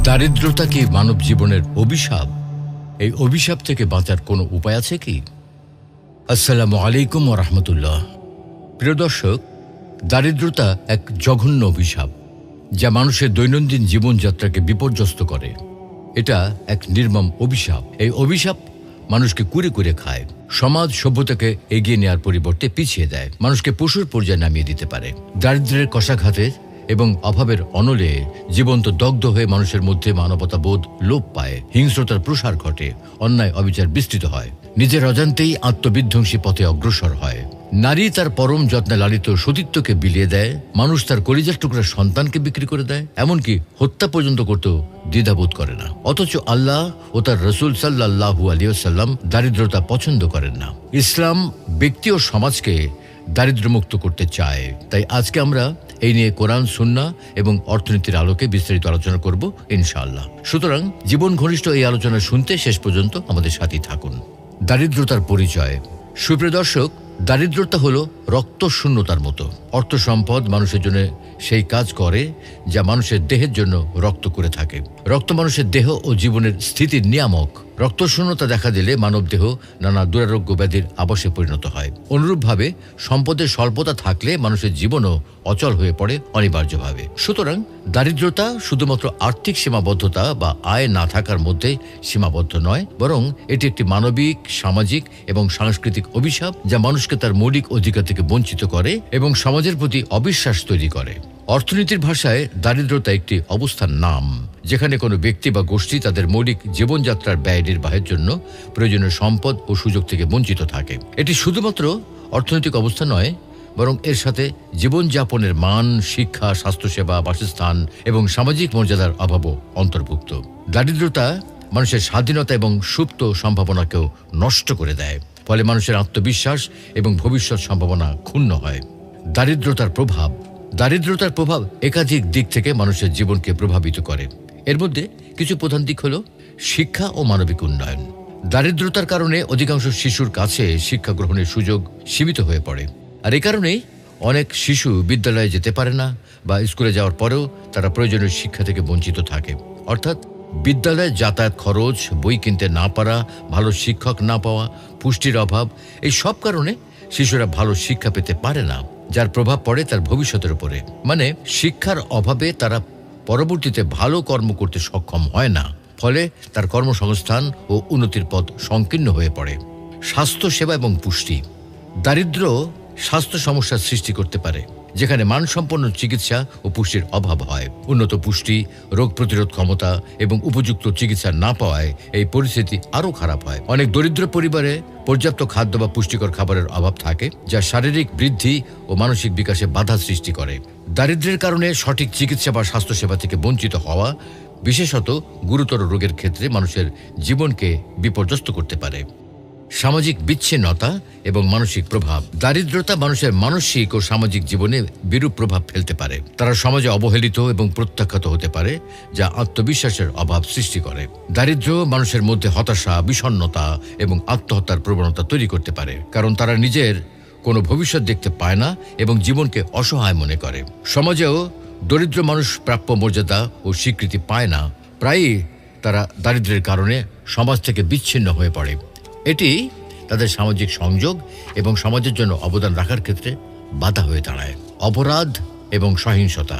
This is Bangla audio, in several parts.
দারিদ্রতা কি মানব জীবনের অভিশাপ? এই অভিশাপ থেকে বাঁচার কোনো উপায় আছে কি? আসসালামু আলাইকুম ওয়া রাহমাতুল্লাহ। প্রিয় দর্শক, দারিদ্রতা এক জঘন্য অভিশাপ যা মানুষের দৈনন্দিন জীবনযাত্রাকে বিপর্যস্ত করে। এটা এক নির্মম অভিশাপ। এই অভিশাপ মানুষকে কুরে কুরে খায়, সমাজ সভ্যতাকে এগিয়ে নেওয়ার পরিবর্তে পিছিয়ে দেয়, মানুষকে পশুর পর্যায়ে নামিয়ে দিতে পারে। দারিদ্র্যের কষাঘাতে এবং অভাবের অনলে জীবন্ত দগ্ধ হয়ে মানুষের মধ্যে মানবতাবোধ লোপ পায়, হিংস্রতার প্রসার ঘটে, অন্যায় অবিচার বিস্তৃত হয়, নিজের অজান্তেই আত্মবিধ্বংসী পথে অগ্রসর হয়। নারী তার পরম যত্নে লালিত সতীত্বকে বিলিয়ে দেয়, মানুষ তার কলিজার টুকরা সন্তানকে বিক্রি করে দেয়, এমনকি হত্যা পর্যন্ত করতেও দ্বিধাবোধ করে না। অথচ আল্লাহ ও তার রসুল সাল্লাল্লাহু আলাইহি ওয়াসাল্লাম দারিদ্রতা পছন্দ করেন না। ইসলাম ব্যক্তি ও সমাজকে দারিদ্র্যমুক্ত করতে চায়। তাই আজকে আমরা এই নিয়ে কোরআন, সুন্নাহ এবং অর্থনীতির আলোকে বিস্তারিত আলোচনা করব ইনশাআল্লাহ। সুতরাং জীবন ঘনিষ্ঠ এই আলোচনা শুনতে শেষ পর্যন্ত আমাদের সাথেই থাকুন। দারিদ্রতার পরিচয়। সুপ্রিয় দর্শক, দারিদ্রতা হলো রক্ত শূন্যতার মতো। অর্থ সম্পদ মানুষের জন্য সেই কাজ করে যা মানুষের দেহের জন্য রক্ত করে থাকে। রক্ত মানুষের দেহ ও জীবনের স্থিতির নিয়ামক। রক্ত শূন্যতা দেখা দিলে মানব দেহ নানা দুরারোগ্য ব্যাধির আবাসে পরিণত হয়। অনুরূপভাবে সম্পদের স্বল্পতা থাকলে মানুষের জীবনও অচল হয়ে পড়ে অনিবার্যভাবে। সুতরাং দারিদ্রতা শুধুমাত্র আর্থিক সীমাবদ্ধতা বা আয় না থাকার মধ্যে সীমাবদ্ধ নয়, বরং এটি একটি মানবিক, সামাজিক এবং সাংস্কৃতিক অভিশাপ যা মানুষকে তার মৌলিক অধিকার থেকে বঞ্চিত করে এবং সমাজের প্রতি অবিশ্বাস তৈরি করে। অর্থনীতির ভাষায় দারিদ্রতা একটি অবস্থার নাম, যেখানে কোনো ব্যক্তি বা গোষ্ঠী তাদের মৌলিক জীবনযাত্রার ব্যয় নির্বাহের জন্য প্রয়োজনীয় সম্পদ ও সুযোগ থেকে বঞ্চিত থাকে। এটি শুধুমাত্র অর্থনৈতিক অবস্থা নয়, বরং এর সাথে জীবনযাপনের মান, শিক্ষা, স্বাস্থ্যসেবা, বাসস্থান এবং সামাজিক মর্যাদার অভাবও অন্তর্ভুক্ত। দারিদ্রতা মানুষের স্বাধীনতা এবং সুপ্ত সম্ভাবনাকেও নষ্ট করে দেয়, ফলে মানুষের আত্মবিশ্বাস এবং ভবিষ্যৎ সম্ভাবনা ক্ষুণ্ণ হয়। দারিদ্রতার প্রভাব একাধিক দিক থেকে মানুষের জীবনকে প্রভাবিত করে। এর মধ্যে কিছু প্রধান দিক হল শিক্ষা ও মানবিক উন্নয়ন। দারিদ্রতার কারণে অধিকাংশ শিশুর কাছে শিক্ষা গ্রহণের সুযোগ সীমিত হয়ে পড়ে, আর এ কারণেই অনেক শিশু বিদ্যালয়ে যেতে পারে না বা স্কুলে যাওয়ার পরেও তারা প্রয়োজনীয় শিক্ষা থেকে বঞ্চিত থাকে। অর্থাৎ বিদ্যালয়ে যাতায়াত খরচ, বই কিনতে না পারা, ভালো শিক্ষক না পাওয়া, পুষ্টির অভাব, এই সব কারণে শিশুরা ভালো শিক্ষা পেতে পারে না, যার প্রভাব পড়ে তার ভবিষ্যতের উপরে। মানে শিক্ষার অভাবে তারা পরবর্তীতে ভালো কর্ম করতে সক্ষম হয় না, ফলে তার কর্মসংস্থান ও উন্নতির পথ সংকীর্ণ হয়ে পড়ে। স্বাস্থ্য সেবা এবং পুষ্টি। দারিদ্র স্বাস্থ্য সমস্যার সৃষ্টি করতে পারে, যেখানে মানসম্পন্ন চিকিৎসা ও পুষ্টির অভাব হয়। উন্নত পুষ্টি, রোগ প্রতিরোধ ক্ষমতা এবং উপযুক্ত চিকিৎসা না পাওয়ায় এই পরিস্থিতি আরও খারাপ হয়। অনেক দরিদ্র পরিবারে পর্যাপ্ত খাদ্য বা পুষ্টিকর খাবারের অভাব থাকে, যা শারীরিক বৃদ্ধি ও মানসিক বিকাশে বাধা সৃষ্টি করে। দারিদ্র্যের কারণে সঠিক চিকিৎসা বা স্বাস্থ্যসেবা থেকে বঞ্চিত হওয়া, বিশেষত গুরুতর রোগের ক্ষেত্রে মানুষের জীবনকে বিপর্যস্ত করতে পারে। সামাজিক বিচ্ছিন্নতা এবং মানসিক প্রভাব। দারিদ্রতা মানুষের মানসিক ও সামাজিক জীবনে বিরূপ প্রভাব ফেলতে পারে। তারা সমাজে অবহেলিত এবং প্রত্যাখ্যাত হতে পারে, যা আত্মবিশ্বাসের অভাব সৃষ্টি করে। দারিদ্র্য মানুষের মধ্যে হতাশা, বিষণ্ণতা এবং আত্মহত্যার প্রবণতা তৈরি করতে পারে, কারণ তারা নিজের কোনো ভবিষ্যৎ দেখতে পায় না এবং জীবনকে অসহায় মনে করে। সমাজেও দরিদ্র মানুষ প্রাপ্য মর্যাদা ও স্বীকৃতি পায় না। প্রায়ই তারা দারিদ্র্যের কারণে সমাজ থেকে বিচ্ছিন্ন হয়ে পড়ে। এটি তাদের সামাজিক সংযোগ এবং সমাজের জন্য অবদান রাখার ক্ষেত্রে বাধা হয়ে দাঁড়ায়। অপরাধ এবং সহিংসতা।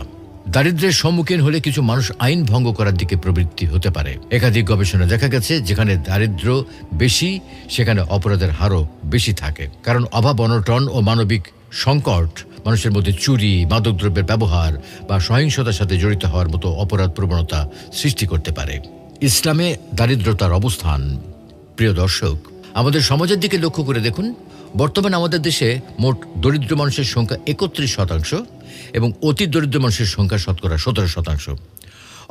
দারিদ্র্যের সম্মুখীন হলে কিছু মানুষ আইন ভঙ্গ করার দিকে প্রবৃত্তি হতে পারে। একাধিক গবেষণা দেখা গেছে, যেখানে দারিদ্র্য বেশি সেখানে অপরাধের হারও বেশি থাকে, কারণ অভাব, অনটন ও মানবিক সংকট মানুষের মধ্যে চুরি, মাদকদ্রব্যের ব্যবহার বা সহিংসতার সাথে জড়িত হওয়ার মতো অপরাধ প্রবণতা সৃষ্টি করতে পারে। ইসলামে দারিদ্রতার অবস্থান। প্রিয় দর্শক, আমাদের সমাজের দিকে লক্ষ্য করে দেখুন। বর্তমানে আমাদের দেশে মোট দরিদ্র মানুষের সংখ্যা 31% এবং অতি দরিদ্র মানুষের সংখ্যা শতকরা 17%।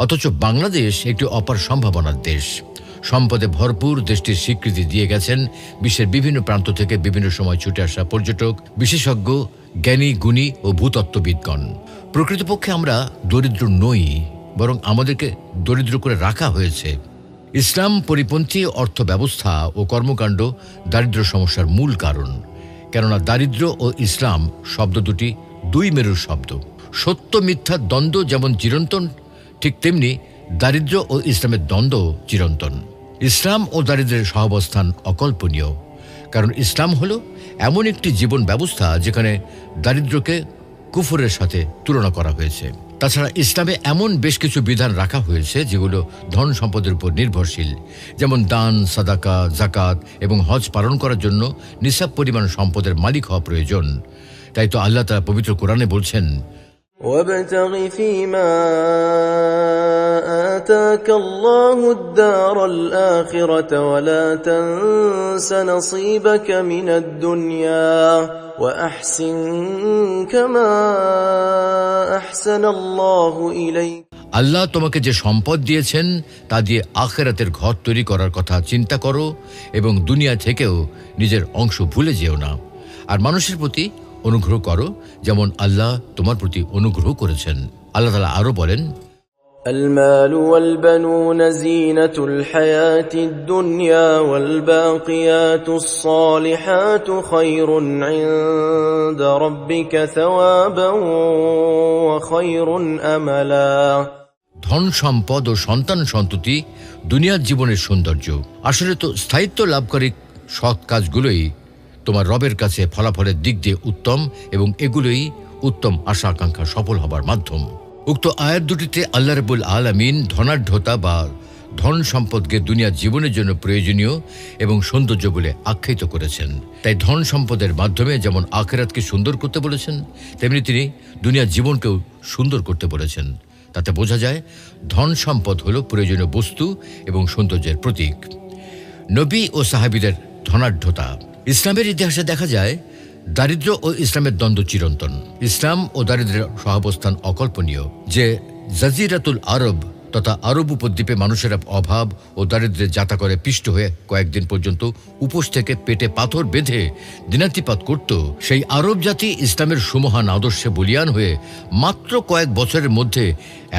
অথচ বাংলাদেশ একটি অপার সম্ভাবনার দেশ। সম্পদে ভরপুর দেশটির স্বীকৃতি দিয়ে গেছেন বিশ্বের বিভিন্ন প্রান্ত থেকে বিভিন্ন সময় ছুটে আসা পর্যটক, বিশেষজ্ঞ, জ্ঞানী, গুণী ও ভূতত্ত্ববিদগণ। প্রকৃতপক্ষে আমরা দরিদ্র নই, বরং আমাদেরকে দরিদ্র করে রাখা হয়েছে। ইসলাম পরিপন্থী অর্থ ব্যবস্থা ও কর্মকাণ্ড দারিদ্র সমস্যার মূল কারণ, কেননা দারিদ্র ও ইসলাম শব্দ দুটি দুই মেরুর শব্দ। সত্য মিথ্যার দ্বন্দ্ব যেমন চিরন্তন, ঠিক তেমনি দারিদ্র্য ও ইসলামের দ্বন্দ্ব চিরন্তন। ইসলাম ও দারিদ্র্যের সহাবস্থান অকল্পনীয়, কারণ ইসলাম হলো এমন একটি জীবন ব্যবস্থা যেখানে দারিদ্র্যকে কুফরের সাথে তুলনা করা হয়েছে। তাছাড়া ইসলামে এমন বেশ কিছু বিধান রাখা হয়েছে যেগুলো ধন সম্পদের উপর নির্ভরশীল, যেমন দান, সাদাকা, জাকাত এবং হজ পালন করার জন্য নিসাব পরিমাণ সম্পদের মালিক হওয়া প্রয়োজন। তাই তো আল্লাহ তাআলা পবিত্র কোরআনে বলছেন, وابتغ فيما آتاك الله الدار الآخرة ولا تنس نصيبك من الدنيا وأحسن كما أحسن الله إليك। আল্লাহ তোমাকে যে সম্পদ দিয়েছেন তা দিয়ে আখিরাতের ঘর তৈরি করার কথা চিন্তা করো এবং দুনিয়া থেকেও নিজের অংশ ভুলে যেও না, আর মানুষের প্রতি অনুগ্রহ করো যেমন আল্লাহ তোমার প্রতি অনুগ্রহ করেছেন। আল্লাহ তাআলা আরো বলেন, المال والبنون زينة الحياة الدنيا والباقيات الصالحات خير عند ربك ثوابا وخير أملا। ধন সম্পদ ও সন্তান সন্ততি দুনিয়ার জীবনের সৌন্দর্য। আসলে তো স্থায়িত্ব লাভকারী সৎ কাজগুলোই তোমার রবের কাছে ফলাফলের দিক দিয়ে উত্তম, এবং এগুলোই উত্তম আশা আকাঙ্ক্ষা সফল হবার মাধ্যম। উক্ত আয়াত দুটিতে আল্লাহ রাব্বুল আলামিন ধনাঢ্যতা বা ধন সম্পদকে দুনিয়ার জীবনের জন্য প্রয়োজনীয় এবং সৌন্দর্য বলে আখ্যায়িত করেছেন। তাই ধন সম্পদের মাধ্যমে যেমন আখিরাতকে সুন্দর করতে বলেছেন, তেমনি তিনি দুনিয়ার জীবনকেও সুন্দর করতে বলেছেন। তাতে বোঝা যায় ধন সম্পদ হলো প্রয়োজনীয় বস্তু এবং সৌন্দর্যের প্রতীক। নবী ও সাহাবীদের ধনাঢ্যতা। ইসলামের ইতিহাসে দেখা যায় দারিদ্র্য ও ইসলামের দ্বন্দ্ব চিরন্তন। ইসলাম ও দারিদ্র্যের সহাবস্থান অকল্পনীয়। যে জাজিরাতুল আরব তথা আরব উপদ্বীপে মানুষেরা অভাব ও দারিদ্র্যের যাতা করে পিষ্ট হয়ে কয়েকদিন পর্যন্ত উপোস থেকে পেটে পাথর বেঁধে দিনাতিপাত করত, সেই আরব জাতি ইসলামের সুমহান আদর্শে বলিয়ান হয়ে মাত্র কয়েক বছরের মধ্যে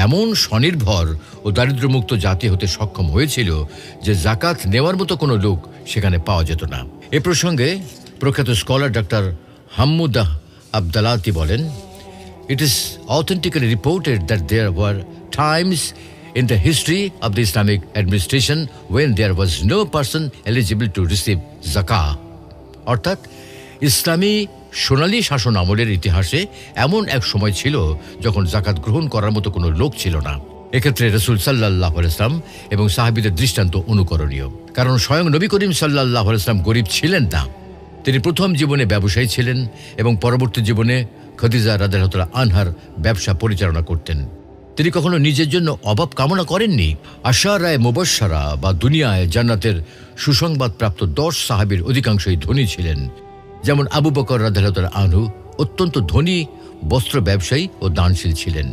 এমন স্বনির্ভর ও দারিদ্র্যমুক্ত জাতি হতে সক্ষম হয়েছিল যে জাকাত নেওয়ার মতো কোনো লোক সেখানে পাওয়া যেত না। এ প্রসঙ্গে প্রখ্যাত স্কলার ডক্টর হাম্মুদাহ আবদালাতি বলেন, It is authentically reported that there were times in the history of the Islamic administration when there was no person eligible to receive zakah. অর্থাৎ ইসলামী সোনালী শাসন আমলের ইতিহাসে এমন এক সময় ছিল যখন জাকাত গ্রহণ করার মতো কোনো লোক ছিল না। এক্ষেত্রে রাসূল সাল্লাল্লাহু আলাইহি ওয়াসাল্লাম এবং সাহাবীদের দৃষ্টান্ত অনুকরণীয়, কারণ স্বয়ং নবী করিম সাল্লাল্লাহু আলাইহি ওয়াসাল্লাম গরিব ছিলেন না। তিনি প্রথম জীবনে ব্যবসায়ী ছিলেন এবং পরবর্তী জীবনে খাদিজা রাদিয়াল্লাহু তাআলা আনহার ব্যবসা পরিচালনা করতেন। তিনি কখনো নিজের জন্য অভাব কামনা করেননি। আশারায়ে মুবাশশারা বা দুনিয়ায় জান্নাতের সুসংবাদ প্রাপ্ত 10 সাহাবীর অধিকাংশই ধনী ছিলেন। যেমন আবু বকর রাদিয়াল্লাহু তাআলা আনহু অত্যন্ত ধনী বস্ত্র ব্যবসায়ী ও দানশীল ছিলেন।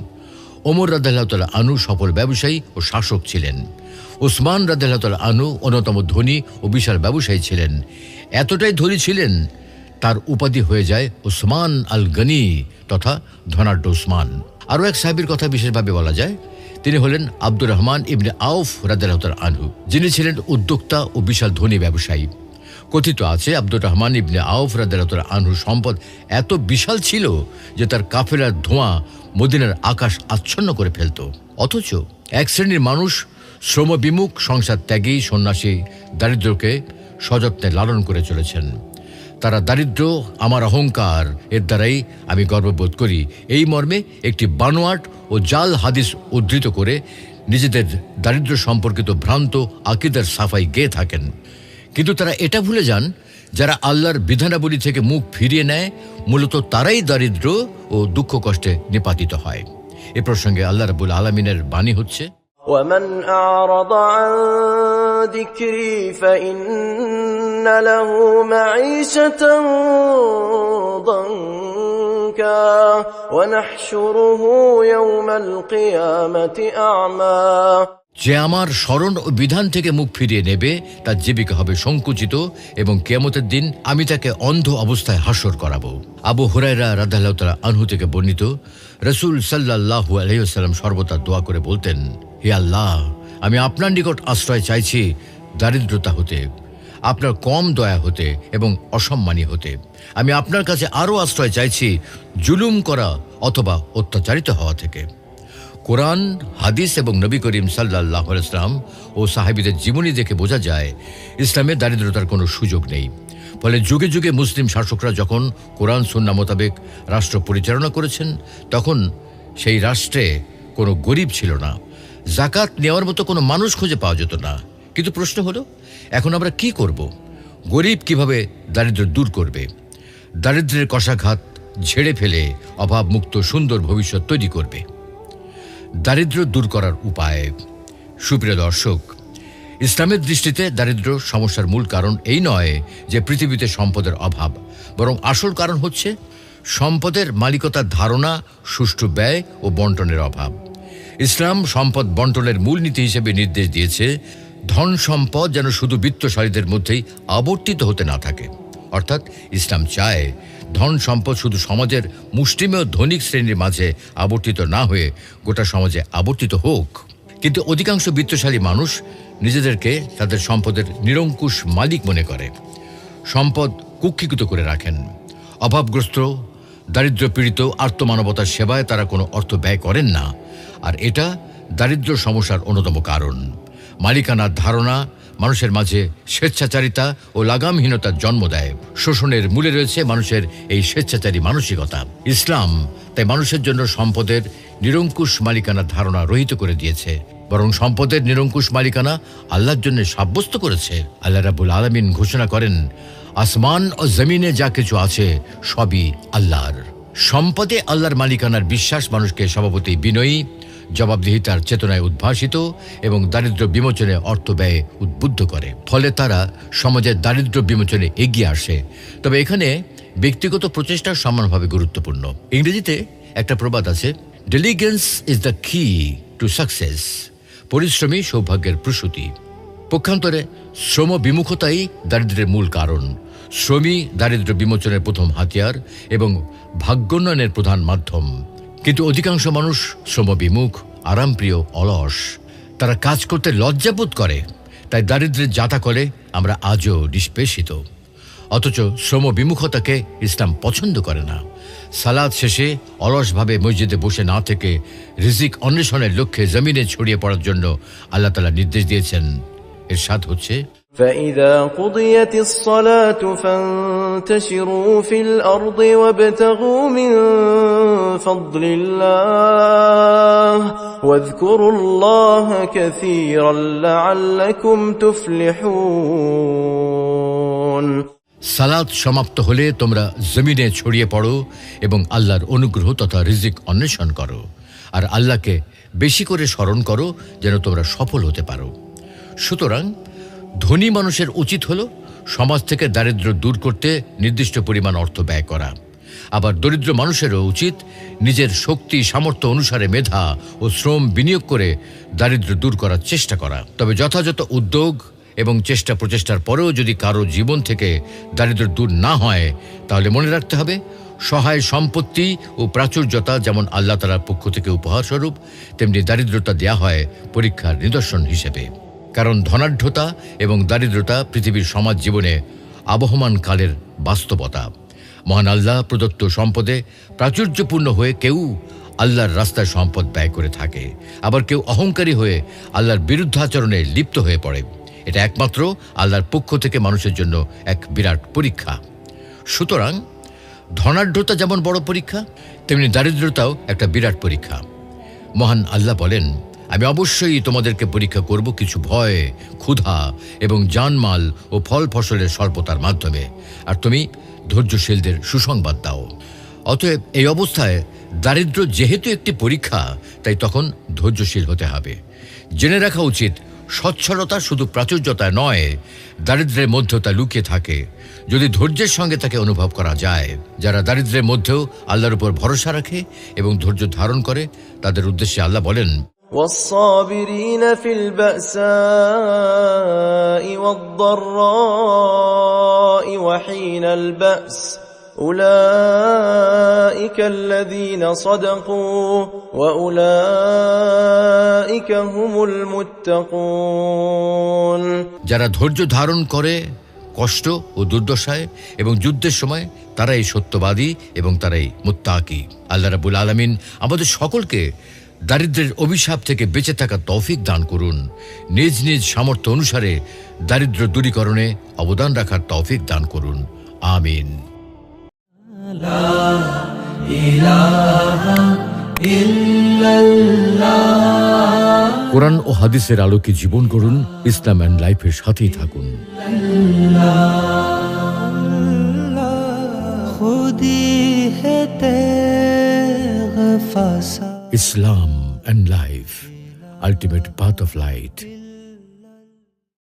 ওমর রাদিয়াল্লাহু তাআলা আনহু সফল ব্যবসায়ী ও শাসক ছিলেন। উসমান রাদিয়াল্লাহু তাআলা আনহু অন্যতম ধনী ও বিশাল ব্যবসায়ী ছিলেন। এতটাই ধনী ছিলেন তার উপাধি হয়ে যায় উসমান আল গনি তথা ধনাঢ্য উসমান। আরও এক সাহাবীর কথা বিশেষভাবে বলা যায়, তিনি হলেন আব্দুর রহমান ইবনে আউফ রাদিয়াল্লাহু তাআলা আনহু, যিনি ছিলেন উদ্যোক্তা ও বিশাল ধনী ব্যবসায়ী। কথিত আছে আব্দুর রহমান ইবনে আউফ রাদিয়াল্লাহু তাআলা আনহু সম্পদ এত বিশাল ছিল যে তার কাফেলার ধোঁয়া মদিনার আকাশ আচ্ছন্ন করে ফেলত। অথচ এক শ্রেণীর মানুষ শ্রমবিমুখ, সংসার ত্যাগী, সন্ন্যাসী দারিদ্র্যকে সযত্নে লালন করে চলেছেন। তারা দারিদ্র্য আমার অহংকার, এর দ্বারাই আমি গর্ববোধ করি, এই মর্মে একটি বানোয়াট ও জাল হাদিস উদ্ধৃত করে নিজেদের দারিদ্র্য সম্পর্কিত ভ্রান্ত আকীদার সাফাই গেয়ে থাকেন। কিন্তু তারা এটা ভুলে যান, যারা আল্লাহর বিধানাবলী থেকে মুখ ফিরিয়ে নেয় মূলত তারাই দারিদ্র্য ও দুঃখ কষ্টে নিপাতিত হয়। এ প্রসঙ্গে আল্লাহ রাব্বুল আলামিনের বাণী হচ্ছে, ومن أعرض عن ذكري فإن له معيشة ضنكا ونحشره يوم القيامة أعمى। যে আমার স্মরণ ও বিধান থেকে মুখ ফিরিয়ে নেবে তার জীবিকা হবে সংকুচিত এবং কিয়ামতের দিন আমি তাকে অন্ধ অবস্থায় হাসর করাবো। আবু হুরায়রা রাদিয়াল্লাহু তাআলা আনহু থেকে বর্ণিত, রাসূল সাল্লাল্লাহু আলাইহি ওয়াসাল্লাম সর্বদা দোয়া করে বলতেন, হে আল্লাহ, আমি আপনার নিকট আশ্রয় চাইছি দারিদ্রতা হতে, আপনার কম দয়া হতে এবং অসম্মানী হতে। আমি আপনার কাছে আরও আশ্রয় চাইছি জুলুম করা অথবা অত্যাচারিত হওয়া থেকে। কোরআন, হাদিস এবং নবী করিম সাল্লাল্লাহু আলাইহি ওয়াসাল্লাম ও সাহাবীদের জীবনী দেখে বোঝা যায় ইসলামে দারিদ্রতার কোনো সুযোগ নেই। ফলে যুগে যুগে মুসলিম শাসকরা যখন কোরআন সুন্নাহ মোতাবেক রাষ্ট্র পরিচালনা করেছেন, তখন সেই রাষ্ট্রে কোনো গরিব ছিল না, যাকাত নেওয়ার মতো কোনো মানুষ খুঁজে পাওয়া যেত না। কিন্তু প্রশ্ন হলো, এখন আমরা কি করব? গরিব কিভাবে দারিদ্র্য দূর করবে? দারিদ্র্যের কষাঘাত ঝেড়ে ফেলে অভাবমুক্ত সুন্দর ভবিষ্যৎ তৈরি করবে। দারিদ্র্য দূর করার উপায়। সুপ্রিয় দর্শক, ইসলামের দৃষ্টিতে দারিদ্র্য সমস্যার মূল কারণ এই নয় যে পৃথিবীতে সম্পদের অভাব, বরং আসল কারণ হচ্ছে সম্পদের মালিকতার ধারণা, সুষ্ঠু ব্যয় ও বন্টনের অভাব। ইসলাম সম্পদ বন্টনের মূলনীতি হিসেবে নির্দেশ দিয়েছে, ধন সম্পদ যেন শুধু বিত্তশালীদের মধ্যেই আবর্তিত হতে না থাকে। অর্থাৎ ইসলাম চায় ধন সম্পদ শুধু সমাজের মুষ্টিমেয় ধনিক শ্রেণীর মাঝে আবর্তিত না হয়ে গোটা সমাজে আবর্তিত হোক। কিন্তু অধিকাংশ বিত্তশালী মানুষ নিজেদেরকে তাদের সম্পদের নিরঙ্কুশ মালিক মনে করে, সম্পদ কুক্ষিগত করে রাখেন। অভাবগ্রস্ত, দারিদ্র্য পীড়িত আর্তমানবতার সেবায় তারা কোনো অর্থ ব্যয় করেন না, আর এটা দারিদ্র্য সমস্যার অন্যতম কারণ। মালিকানার ধারণা মানুষের মাঝে স্বেচ্ছাচারিতা ও লাগামহীনতার জন্ম দেয়। শোষণের মূলে রয়েছে মানুষের এই স্বেচ্ছাচারী মানসিকতা। ইসলাম তাই মানুষের জন্য সম্পদের নিরঙ্কুশ মালিকানার ধারণা রহিত করে দিয়েছে, বরং সম্পদের নিরঙ্কুশ মালিকানা আল্লাহর জন্য সাব্যস্ত করেছে। আল্লাহ রাব্বুল আলামিন ঘোষণা করেন, আসমান ও জমিনে যা কিছু আছে সবই আল্লাহর। সম্পদে আল্লাহর মালিকানার বিশ্বাস মানুষকে স্বভাবতই বিনয়ী, জবাবদিহিতার চেতনায় উদ্ভাসিত এবং দারিদ্র্য বিমোচনে অর্থ ব্যয়ে উদ্বুদ্ধ করে। ফলে তারা সমাজের দারিদ্র্য বিমোচনে এগিয়ে আসে। তবে এখানে ব্যক্তিগত প্রচেষ্টা সমানভাবে গুরুত্বপূর্ণ। ইংরেজিতে একটা প্রবাদ আছে, ডিলিগেন্স ইজ দ্য কি টু সাকসেস। পরিশ্রমী সৌভাগ্যের প্রসূতি। পক্ষান্তরে শ্রম বিমুখতাই দারিদ্র্যের মূল কারণ। শ্রমই দারিদ্র্য বিমোচনের প্রথম হাতিয়ার এবং ভাগ্যোন্নয়নের প্রধান মাধ্যম। কিন্তু অধিকাংশ মানুষ শ্রমবিমুখ, আরামপ্রিয়, অলস। তারা কাজ করতে লজ্জাবোধ করে, তাই দারিদ্র্যের জাতাকলে আমরা আজও নিষ্পেষিত। অথচ শ্রম বিমুখতাকে ইসলাম পছন্দ করে না। সালাত শেষে অলসভাবে মসজিদে বসে না থেকে রিজিক অন্বেষণের লক্ষ্যে জমিনে ছড়িয়ে পড়ার জন্য আল্লাহ তাআলা নির্দেশ দিয়েছেন। এরশাদ হচ্ছে, فإذا قضيت الصلاة فانتشروا في الأرض وابتغوا من فضل الله واذكروا الله كثيرا لعلكم تفلحون। সালাত সমাপ্ত হলে তোমরা জমিনে ছড়িয়ে পড়ো এবং আল্লাহর অনুগ্রহ তথা রিজিক অন্বেষণ করো, আর আল্লাহকে বেশি করে স্মরণ করো যেন তোমরা সফল হতে পারো। সুতরাং ধনী মানুষের উচিত হলো সমাজ থেকে দারিদ্র্য দূর করতে নির্দিষ্ট পরিমাণ অর্থ ব্যয় করা। আবার দরিদ্র মানুষেরও উচিত নিজের শক্তি সামর্থ্য অনুসারে মেধা ও শ্রম বিনিয়োগ করে দারিদ্র্য দূর করার চেষ্টা করা। তবে যথাযথ উদ্যোগ এবং চেষ্টা প্রচেষ্টার পরেও যদি কারো জীবন থেকে দারিদ্র্য দূর না হয়, তাহলে মনে রাখতে হবে, সহায় সম্পত্তি ও প্রাচুর্যতা যেমন আল্লাহ তাআলার পক্ষ থেকে উপহার স্বরূপ, তেমনি দারিদ্রতা দেয়া হয় পরীক্ষার নিদর্শন হিসেবে। কারণ ধনাঢ্যতা এবং দারিদ্রতা পৃথিবীর সমাজ জীবনে আবহমান কালের বাস্তবতা। মহান আল্লাহ প্রদত্ত সম্পদে প্রাচুর্যপূর্ণ হয়ে কেউ আল্লাহর রাস্তায় সম্পদ ব্যয় করে থাকে, আবার কেউ অহংকারী হয়ে আল্লাহর বিরুদ্ধাচরণে লিপ্ত হয়ে পড়ে। এটা একমাত্র আল্লাহর পক্ষ থেকে মানুষের জন্য এক বিরাট পরীক্ষা। সুতরাং ধনাঢ্যতা যেমন বড় পরীক্ষা, তেমনি দারিদ্রতাও একটা বিরাট পরীক্ষা। মহান আল্লাহ বলেন, আমি অবশ্যই তোমাদেরকে পরীক্ষা করব কিছু ভয়, ক্ষুধা এবং জানমাল ও ফল ফসলের স্বল্পতার মাধ্যমে, আর তুমি ধৈর্যশীলদের সুসংবাদ দাও। অতএব এই অবস্থায় দারিদ্র্য যেহেতু একটি পরীক্ষা, তাই তখন ধৈর্যশীল হতে হবে। জেনে রাখা উচিত, সচ্ছলতা শুধু প্রাচুর্যতায় নয়, দারিদ্র্যের মধ্যেও তা লুকিয়ে থাকে, যদি ধৈর্যের সঙ্গে তাকে অনুভব করা যায়। যারা দারিদ্র্যের মধ্যেও আল্লাহর উপর ভরসা রাখে এবং ধৈর্য ধারণ করে, তাদের উদ্দেশ্যে আল্লাহ বলেন, والصابرين في البأساء والضراء وحين البأس أولئك الذين صدقوا وأولئك هم المتقون। যারা ধৈর্য ধারণ করে কষ্ট ও দুর্দশায় এবং যুদ্ধের সময়, তারাই সত্যবাদী এবং তারাই মুত্তাকি। আল্লাহ রাব্বুল আলামিন আমাদের সকলকে দারিদ্র্যের অভিশাপ থেকে বেঁচে থাকার তৌফিক দান করুন। নিজ নিজ সামর্থ্য অনুসারে দারিদ্র্য দূরীকরণে অবদান রাখার তৌফিক দান করুন। আমিন। কোরআন ও হাদিসের আলোকে জীবন গড়ুন। ইসলাম অ্যান্ড লাইফের সাথেই থাকুন। Islam and life, ultimate path of light.